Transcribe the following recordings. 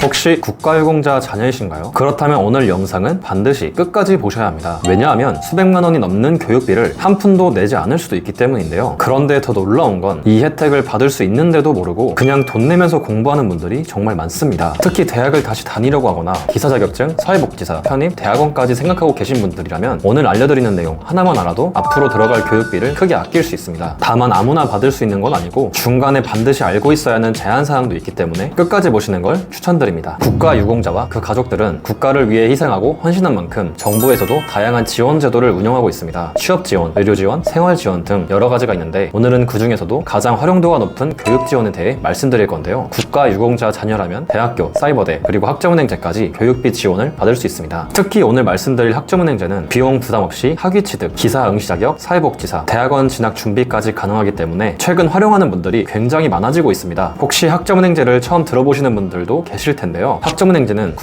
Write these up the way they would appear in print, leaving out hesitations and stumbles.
혹시 국가유공자 자녀이신가요? 그렇다면 오늘 영상은 반드시 끝까지 보셔야 합니다. 왜냐하면 수백만 원이 넘는 교육비를 한 푼도 내지 않을 수도 있기 때문인데요. 그런데 더 놀라운 건 이 혜택을 받을 수 있는데도 모르고 그냥 돈 내면서 공부하는 분들이 정말 많습니다. 특히 대학을 다시 다니려고 하거나 기사 자격증, 사회복지사, 편입, 대학원까지 생각하고 계신 분들이라면 오늘 알려드리는 내용 하나만 알아도 앞으로 들어갈 교육비를 크게 아낄 수 있습니다. 다만 아무나 받을 수 있는 건 아니고 중간에 반드시 알고 있어야 하는 제한사항도 있기 때문에 끝까지 보시는 걸 추천드립니다. 국가유공자와 그 가족들은 국가를 위해 희생하고 헌신한 만큼 정부에서도 다양한 지원 제도를 운영하고 있습니다. 취업 지원, 의료 지원, 생활 지원 등 여러 가지가 있는데 오늘은 그 중에서도 가장 활용도가 높은 교육 지원에 대해 말씀드릴 건데요. 국가유공자 자녀라면 대학교, 사이버대, 그리고 학점은행제까지 교육비 지원을 받을 수 있습니다. 특히 오늘 말씀드릴 학점은행제는 비용 부담 없이 학위 취득, 기사 응시 자격, 사회복지사, 대학원 진학 준비까지 가능하기 때문에 최근 활용하는 분들이 굉장히 많아지고 있습니다. 혹시 학점은행제를 처음 들어보시는 분들도 계실 텐데요. 학점은행제는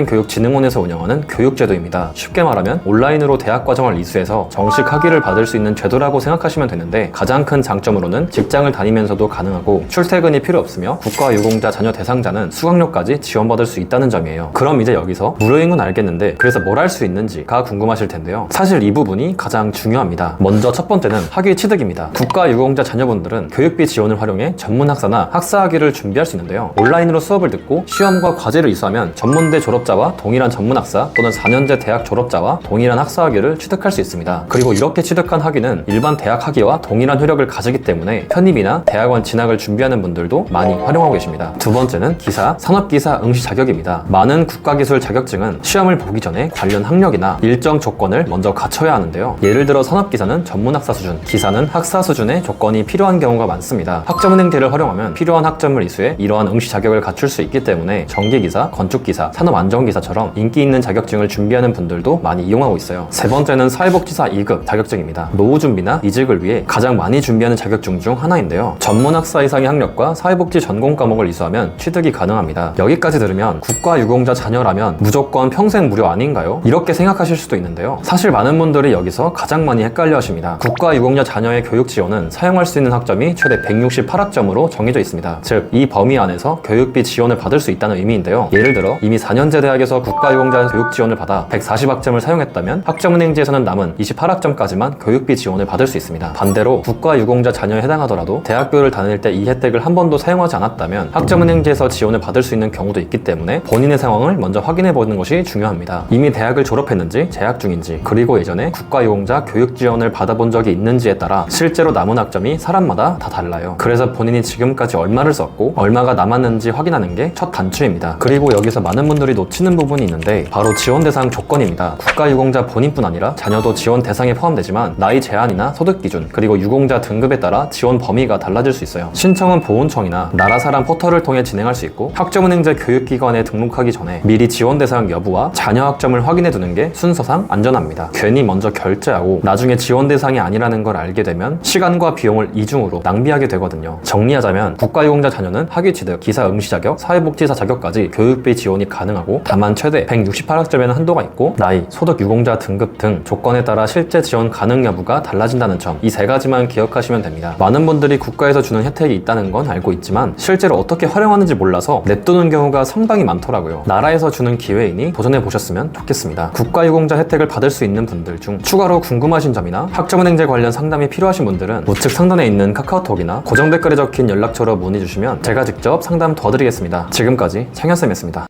국가평생교육진흥원에서 운영하는 교육제도입니다. 쉽게 말하면 온라인으로 대학 과정을 이수해서 정식 학위를 받을 수 있는 제도라고 생각하시면 되는데 가장 큰 장점으로는 직장을 다니면서도 가능하고 출퇴근이 필요 없으며 국가유공자 자녀 대상자는 수강료까지 지원받을 수 있다는 점이에요. 그럼 이제 여기서 무료인 건 알겠는데 그래서 뭘 할 수 있는지가 궁금하실 텐데요. 사실 이 부분이 가장 중요합니다. 먼저 첫 번째는 학위 취득입니다. 국가유공자 자녀분들은 교육비 지원을 활용해 전문학사나 학사학위를 준비할 수 있는데요. 온라인으로 수업을 듣고 시험과 과제를 이수하면 전문대 졸업자와 동일한 전문학사 또는 4년제 대학 졸업자와 동일한 학사학위를 취득할 수 있습니다. 그리고 이렇게 취득한 학위는 일반 대학 학위와 동일한 효력을 가지기 때문에 편입이나 대학원 진학을 준비하는 분들도 많이 활용하고 계십니다. 두 번째는 기사, 산업기사 응시 자격입니다. 많은 국가기술 자격증은 시험을 보기 전에 관련 학력이나 일정 조건을 먼저 갖춰야 하는데요. 예를 들어 산업기사는 전문학사 수준, 기사는 학사 수준의 조건이 필요한 경우가 많습니다. 학점은행제를 활용하면 필요한 학점을 이수해 이러한 응시 자격을 갖출 수 있기 때문에 전기기사, 건축기사, 산업안전기사처럼 인기 있는 자격증을 준비하는 분들도 많이 이용하고 있어요. 세 번째는 사회복지사 2급 자격증입니다. 노후 준비나 이직을 위해 가장 많이 준비하는 자격증 중 하나인데요. 전문학사 이상의 학력과 사회복지 전공 과목을 이수하면 취득이 가능합니다. 여기까지 들으면 국가유공자 자녀라면 무조건 평생 무료 아닌가요? 이렇게 생각하실 수도 있는데요. 사실 많은 분들이 여기서 가장 많이 헷갈려 하십니다. 국가유공자 자녀의 교육 지원은 사용할 수 있는 학점이 최대 168학점으로 정해져 있습니다. 즉, 이 범위 안에서 교육비 지원을 받을 수 있다는 의미인데요. 예를 들어 이미 4년제 대학에서 국가유공자 교육 지원을 받아 140학점을 사용했다면 학점은행제에서는 남은 28학점까지만 교육비 지원을 받을 수 있습니다. 반대로 국가유공자 자녀에 해당하더라도 대학교를 다닐 때 이 혜택을 한 번도 사용하지 않았다면 학점은행제에서 지원을 받을 수 있는 경우도 있기 때문에 본인의 상황을 먼저 확인해 보는 것이 중요합니다. 이미 대학을 졸업했는지, 재학 중인지, 그리고 예전에 국가유공자 교육 지원을 받아본 적이 있는지에 따라 실제로 남은 학점이 사람마다 다 달라요. 그래서 본인이 지금까지 얼마를 썼고 얼마가 남았는지 확인하는 게 첫 단추입니다. 그리고 여기서 많은 분들이 놓치는 부분이 있는데 바로 지원 대상 조건입니다. 국가유공자 본인뿐 아니라 자녀도 지원 대상에 포함되지만 나이 제한이나 소득 기준, 그리고 유공자 등급에 따라 지원 범위가 달라질 수 있어요. 신청은 보훈청이나 나라사랑 포털을 통해 진행할 수 있고 학점은행제 교육기관에 등록하기 전에 미리 지원 대상 여부와 자녀 학점을 확인해 두는 게 순서상 안전합니다. 괜히 먼저 결제하고 나중에 지원 대상이 아니라는 걸 알게 되면 시간과 비용을 이중으로 낭비하게 되거든요. 정리하자면 국가유공자 자녀는 학위 취득, 기사 응시 자격, 사회복지사 자격까지 교육비 지원이 가능하고 다만 최대 168학점에는 한도가 있고 나이, 소득 유공자 등급 등 조건에 따라 실제 지원 가능 여부가 달라진다는 점, 이 세 가지만 기억하시면 됩니다. 많은 분들이 국가에서 주는 혜택이 있다는 건 알고 있지만 실제로 어떻게 활용하는지 몰라서 냅두는 경우가 상당히 많더라고요. 나라에서 주는 기회이니 도전해 보셨으면 좋겠습니다. 국가유공자 혜택을 받을 수 있는 분들 중 추가로 궁금하신 점이나 학점은행제 관련 상담이 필요하신 분들은 우측 상단에 있는 카카오톡이나 고정 댓글에 적힌 연락처로 문의 주시면 제가 직접 상담 도와드리겠습니다. 지금까지 창현쌤이었습니다.